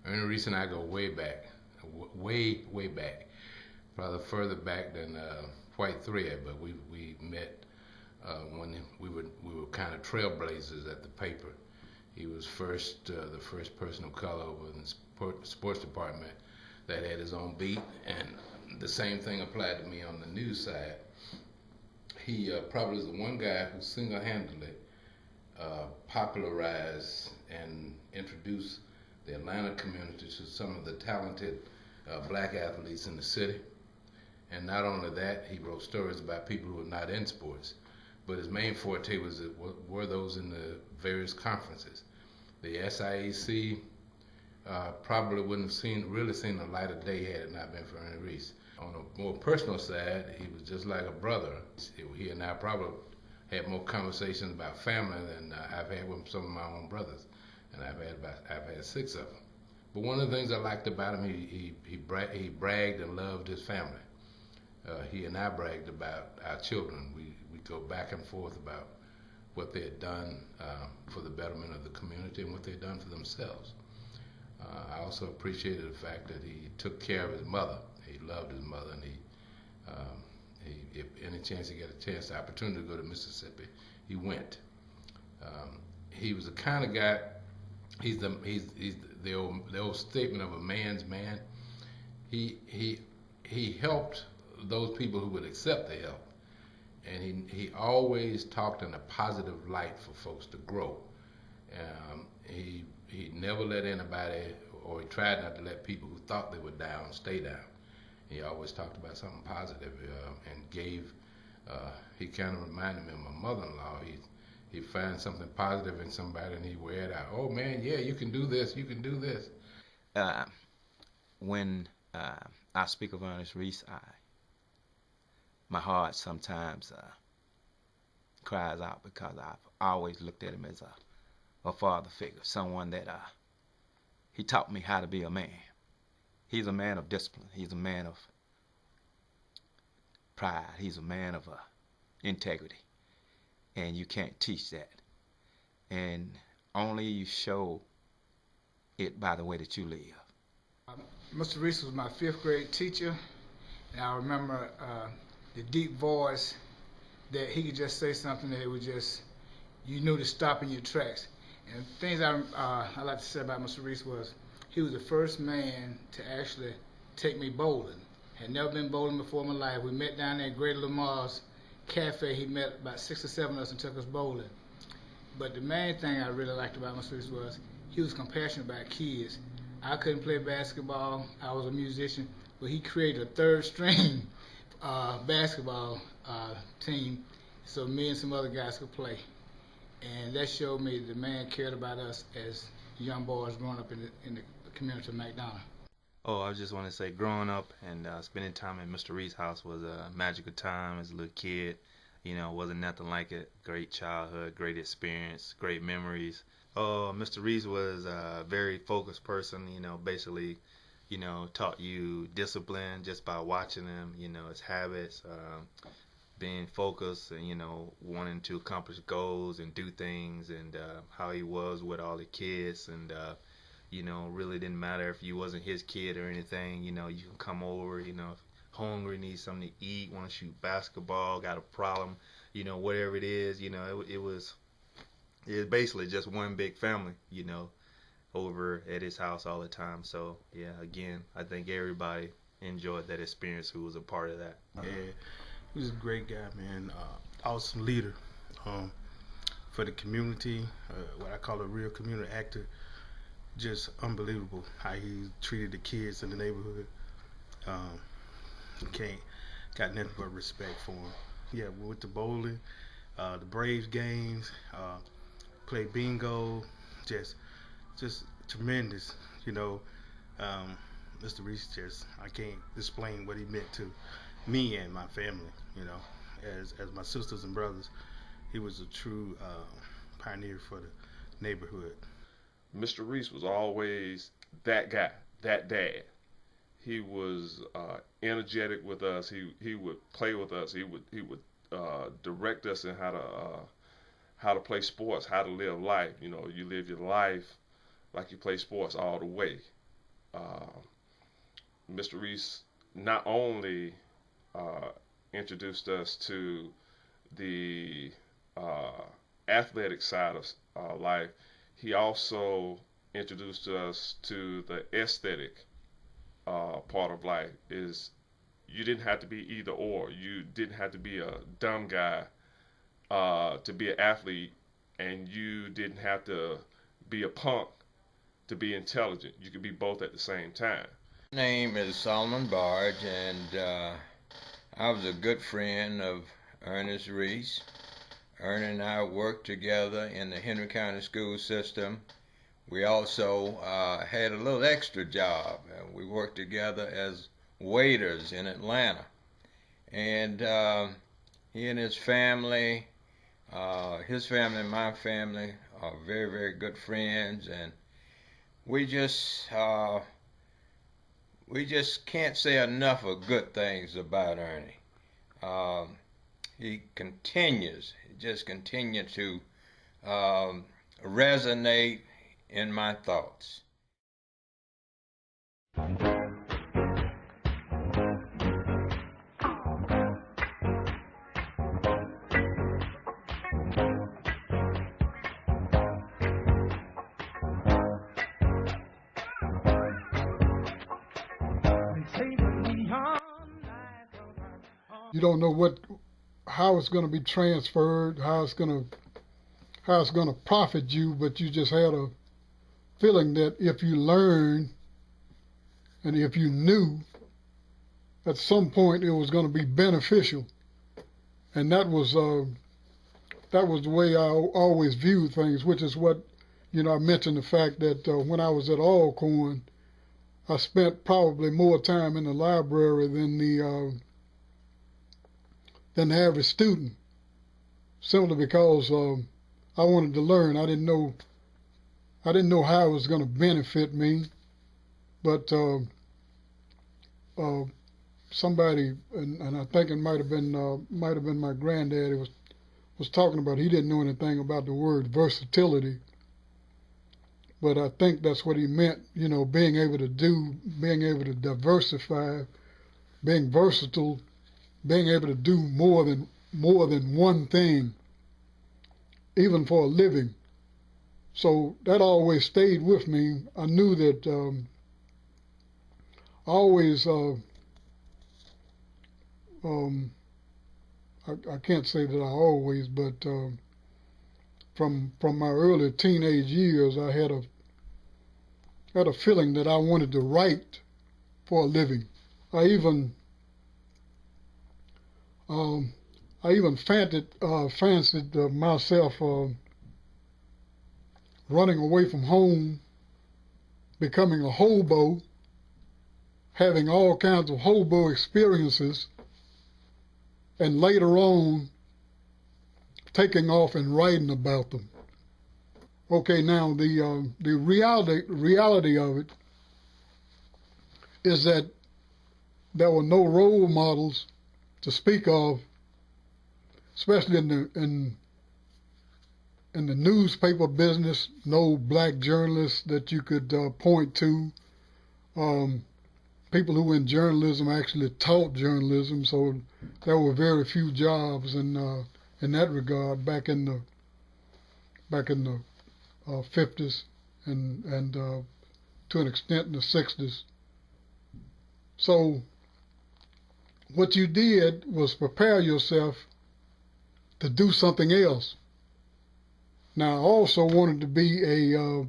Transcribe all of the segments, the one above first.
Earnest Reese and I go way back, way back, probably further back than White Thread. But we met when we were kind of trailblazers at the paper. He was the first person of color over in the sports department that had his own beat, and the same thing applied to me on the news side. He probably was the one guy who single-handedly popularized and introduced the Atlanta community to some of the talented black athletes in the city. And not only that, he wrote stories about people who were not in sports, but his main forte were those in the various conferences. The SIAC probably wouldn't have really seen the light of day had it not been for Earnest Reese. On a more personal side, he was just like a brother. He and I probably had more conversations about family than I've had with some of my own brothers, and I've had 6 of them. But one of the things I liked about him, he bragged and loved his family. He and I bragged about our children. We go back and forth about what they had done for the betterment of the community and what they had done for themselves. I also appreciated the fact that he took care of his mother. He loved his mother, and if any chance he got the opportunity to go to Mississippi, he went. He was the kind of guy. He's the old statement of a man's man. He helped those people who would accept the help, and he always talked in a positive light for folks to grow. He never let anybody, or he tried not to let people who thought they were down stay down. He always talked about something positive, and gave. He kind of reminded me of my mother-in-law. He finds something positive in somebody and he wear it out. Oh man, yeah, you can do this. You can do this. When I speak of Earnest Reese, my heart sometimes cries out because I've always looked at him as a father figure, someone that he taught me how to be a man. He's a man of discipline. He's a man of pride. He's a man of integrity. And you can't teach that. And only you show it by the way that you live. Mr. Reese was my 5th grade teacher, and I remember the deep voice that he could just say something that it was just, you knew to stop in your tracks. And things I like to say about Mr. Reese was he was the first man to actually take me bowling. Had never been bowling before in my life. We met down there at Greater Lamar's Cafe. He met about 6 or 7 of us and took us bowling. But the main thing I really liked about Mr. Reese was he was compassionate about kids. I couldn't play basketball. I was a musician, but he created a 3rd string basketball team so me and some other guys could play. And that showed me the man cared about us as young boys growing up in the community of McDonough. Oh, I just want to say growing up and spending time at Mr. Reese's house was a magical time as a little kid. You know, wasn't nothing like it. Great childhood, great experience, great memories. Mr. Reese was a very focused person, you know, basically, you know, taught you discipline just by watching him, you know, his habits, being focused and, you know, wanting to accomplish goals and do things, and how he was with all the kids, and you know, really didn't matter if you wasn't his kid or anything, you know, you can come over, you know, if hungry, need something to eat, want to shoot basketball, got a problem, you know, whatever it is, you know, it was basically just one big family, you know, over at his house all the time. So, yeah, again, I think everybody enjoyed that experience who was a part of that. Yeah, he was a great guy, man. Awesome leader for the community, what I call a real community actor. Just unbelievable how he treated the kids in the neighborhood. Got nothing but respect for him. Yeah, we went to bowling, the Braves games, played bingo, just tremendous. You know, Mr. Reese I can't explain what he meant to me and my family. You know, as my sisters and brothers, he was a true pioneer for the neighborhood. Mr. Reese was always that guy, that dad. He was energetic with us. He would play with us. He would direct us in how to play sports, how to live life. You know, you live your life like you play sports all the way. Mr. Reese not only introduced us to the athletic side of life, he also introduced us to the aesthetic part of life. Is you didn't have to be either or. You didn't have to be a dumb guy to be an athlete, and you didn't have to be a punk to be intelligent. You could be both at the same time. My name is Solomon Barge, and I was a good friend of Earnest Reese. Ernie and I worked together in the Henry County school system. We also had a little extra job. We worked together as waiters in Atlanta. And he and his family and my family are very, very good friends. And we just can't say enough of good things about Ernie. He just continues to resonate in my thoughts. You don't know how it's going to be transferred, how it's going to profit you, but you just had a feeling that if you learn and if you knew, at some point it was going to be beneficial. And that was the way I always viewed things, which is what, I mentioned the fact that when I was at Alcorn, I spent probably more time in the library than the average student, simply because I wanted to learn. I didn't know how it was going to benefit me, but somebody, and I think it might have been my granddaddy was talking about. He didn't know anything about the word versatility, but I think that's what he meant. Being able to diversify, being versatile, being able to do more than one thing, even for a living. So that always stayed with me. I knew that I can't say that I always, but from my early teenage years, I had a feeling that I wanted to write for a living. I even fancied myself running away from home, becoming a hobo, having all kinds of hobo experiences, and later on taking off and writing about them. Okay, now the reality of it is that there were no role models to speak of, especially in the newspaper business. No black journalists that you could point to. People who in journalism actually taught journalism, so there were very few jobs in that regard back in the 50s and to an extent in the 60s. So what you did was prepare yourself to do something else. Now, I also wanted to be a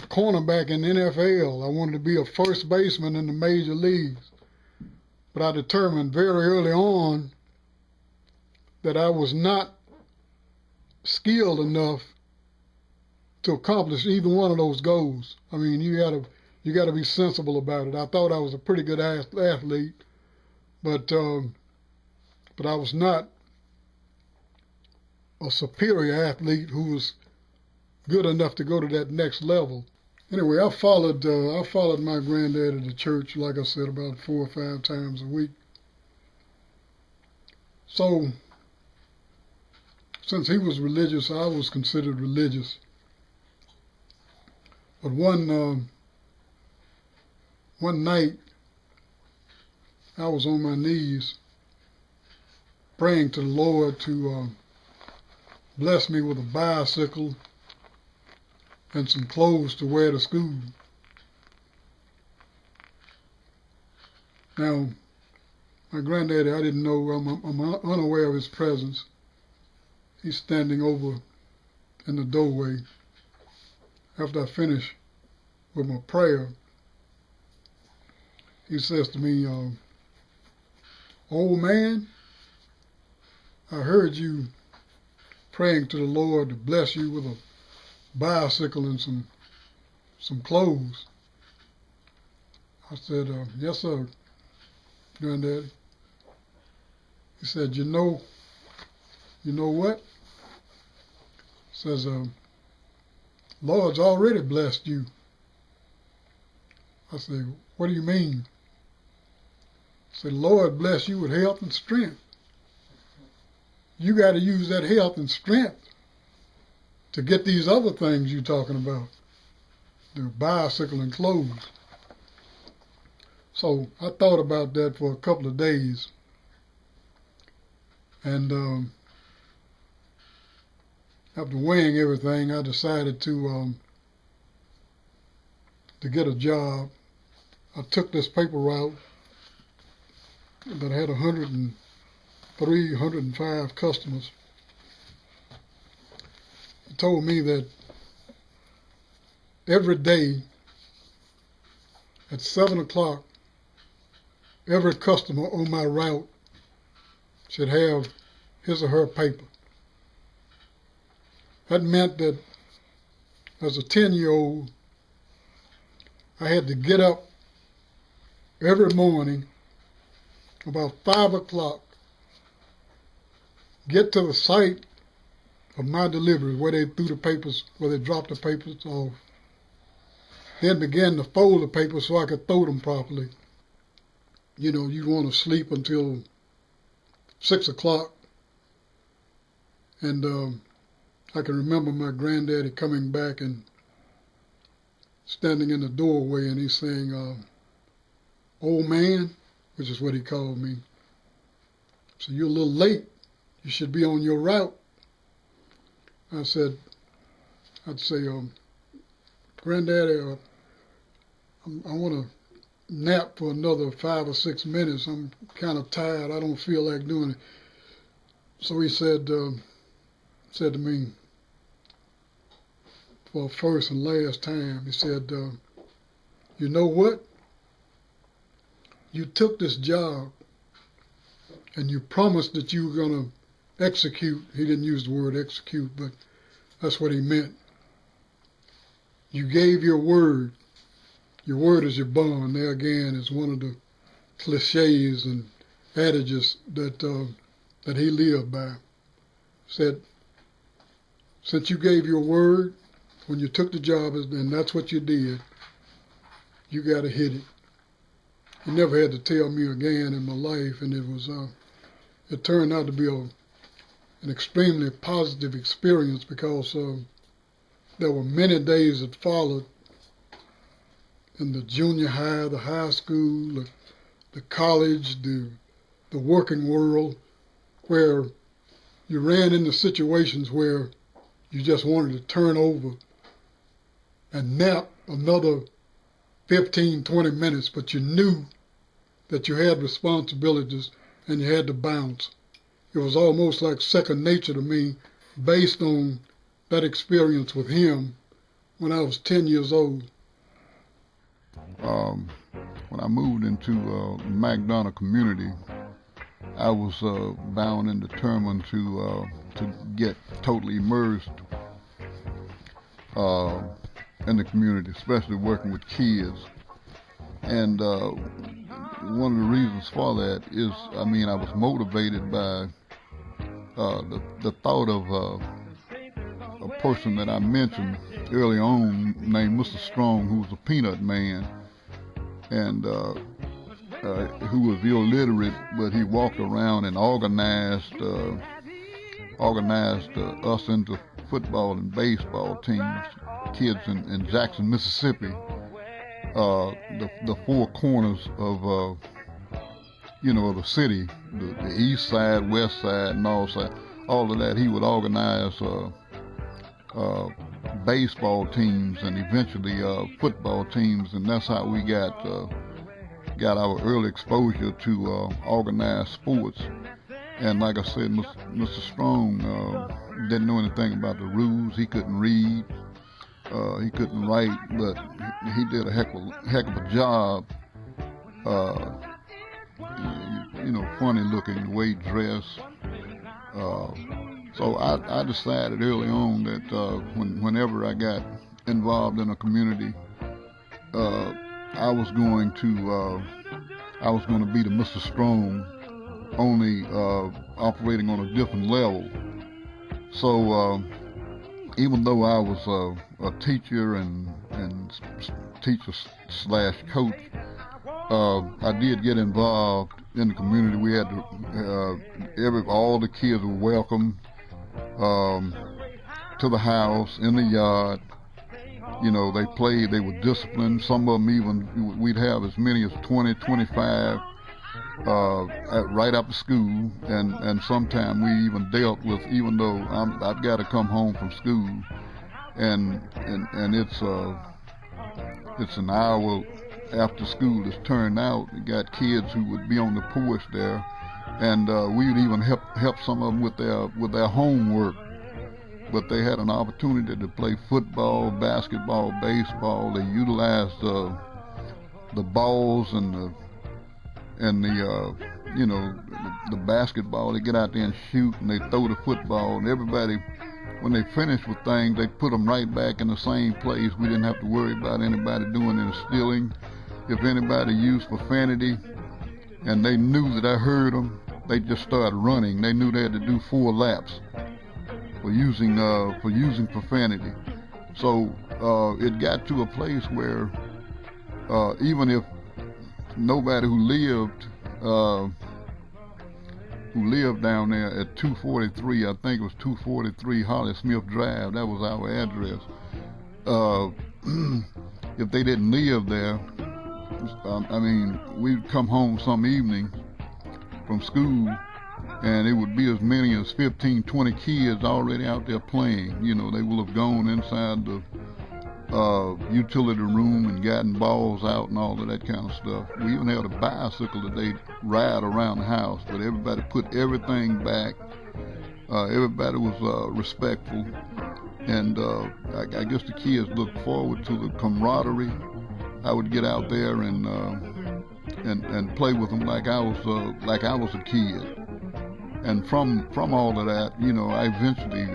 cornerback in the NFL. I wanted to be a first baseman in the major leagues. But I determined very early on that I was not skilled enough to accomplish either one of those goals. I mean, you got to be sensible about it. I thought I was a pretty good athlete, but I was not a superior athlete who was good enough to go to that next level. Anyway, I followed my granddad to church, like I said, about 4 or 5 times a week. So, since he was religious, I was considered religious. But one night, I was on my knees praying to the Lord to bless me with a bicycle and some clothes to wear to school. Now, my granddaddy, I didn't know, I'm unaware of his presence. He's standing over in the doorway. After I finish with my prayer, he says to me, old man, I heard you praying to the Lord to bless you with a bicycle and some clothes. I said, yes, sir, Granddaddy. He said, you know what? He says, Lord's already blessed you. I said, what do you mean? He said, Lord bless you with health and strength. You got to use that health and strength to get these other things you're talking about, the bicycle and clothes. So I thought about that for a couple of days, and after weighing everything, I decided to get a job. I took this paper route that had 103, 105 customers. He told me that every day at 7 o'clock, every customer on my route should have his or her paper. That meant that as a 10-year-old, I had to get up every morning about 5 o'clock, get to the site of my delivery where they threw the papers, where they dropped the papers off, then began to fold the papers so I could throw them properly. You know, you want to sleep until 6 o'clock. And I can remember my granddaddy coming back and standing in the doorway, and he's saying, old man, which is what he called me. So you're a little late. You should be on your route. I'd say, Granddaddy, I want to nap for another 5 or 6 minutes. I'm kind of tired. I don't feel like doing it. So he said to me, for first and last time, he said, you know what? You took this job and you promised that you were going to execute. He didn't use the word execute, but that's what he meant. You gave your word. Your word is your bond. There again is one of the cliches and adages that he lived by. Said, since you gave your word, when you took the job, and that's what you did, you got to hit it. He never had to tell me again in my life, and it turned out to be an extremely positive experience because there were many days that followed in the junior high, the high school, the college, the working world, where you ran into situations where you just wanted to turn over and nap another 15, 20 minutes, but you knew that you had responsibilities and you had to bounce. It was almost like second nature to me based on that experience with him when I was 10 years old. When I moved into McDonough community, I was bound and determined to get totally immersed in the community, especially working with kids. And one of the reasons for that is, I was motivated by the thought of a person that I mentioned early on named Mr. Strong, who was a peanut man, and who was illiterate, but he walked around and organized us into football and baseball teams, kids in Jackson, Mississippi. The four corners of the city, the east side, west side, north side, all of that. He would organize baseball teams and eventually football teams, and that's how we got our early exposure to organized sports. And like I said, Mr. Strong didn't know anything about the rules. He couldn't read, he couldn't write, but he did a heck of a job. Funny looking, the way he dressed. So I decided early on that whenever I got involved in a community, I was going to be the Mr. Strong, only operating on a different level. So even though I was a teacher and teacher/coach, I did get involved in the community. We had all the kids were welcome to the house, in the yard. They played, they were disciplined. Some of them even, we'd have as many as 20, 25 right after school, and sometimes we even dealt with, even though I've got to come home from school, and it's an hour after school is turned out. We got kids who would be on the porch there, and we would even help some of them with their homework. But they had an opportunity to play football, basketball, baseball. They utilized the balls and the basketball. They get out there and shoot, and they throw the football. And everybody, when they finished with things, they put them right back in the same place. We didn't have to worry about anybody doing any stealing. If anybody used profanity, and they knew that I heard them, they just started running. They knew they had to do 4 laps for using profanity. So it got to a place where even if nobody who lived down there at 243, I think it was 243 Holly Smith Drive, that was our address. If they didn't live there, we'd come home some evening from school, and it would be as many as 15, 20 kids already out there playing. They will have gone inside the utility room and gotten balls out and all of that kind of stuff. We even had a bicycle that they'd ride around the house, but everybody put everything back. Everybody was respectful, and I guess the kids looked forward to the camaraderie. I would get out there and play with them like I was a kid. And from all of that, I eventually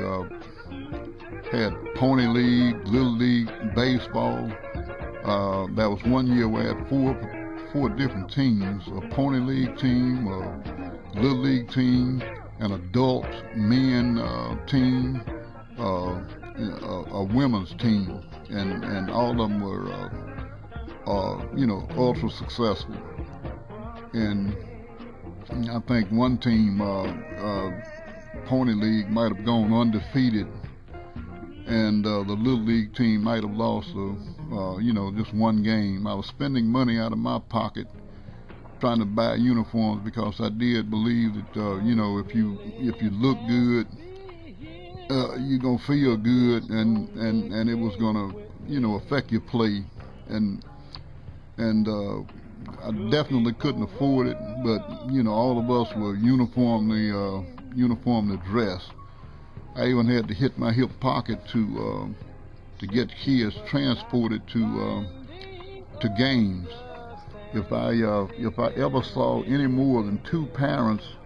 had Pony League, Little League, baseball. That was one year where I had four different teams: a Pony League team, a Little League team, an adult men team, a women's team, and all of them were ultra successful. And I think one team, Pony League, might have gone undefeated, and the Little League team might have lost, just one game. I was spending money out of my pocket trying to buy uniforms because I did believe that, if you look good, you're gonna feel good, and it was gonna, affect your play, and I definitely couldn't afford it, but all of us were uniformly dressed. I even had to hit my hip pocket to get kids transported to games. If I ever saw any more than 2 parents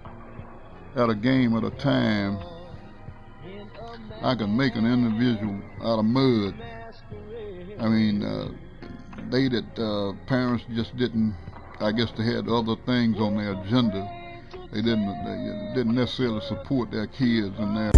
at a game at a time, I could make an individual out of mud. Parents just didn't. I guess they had other things on their agenda. They didn't necessarily support their kids and their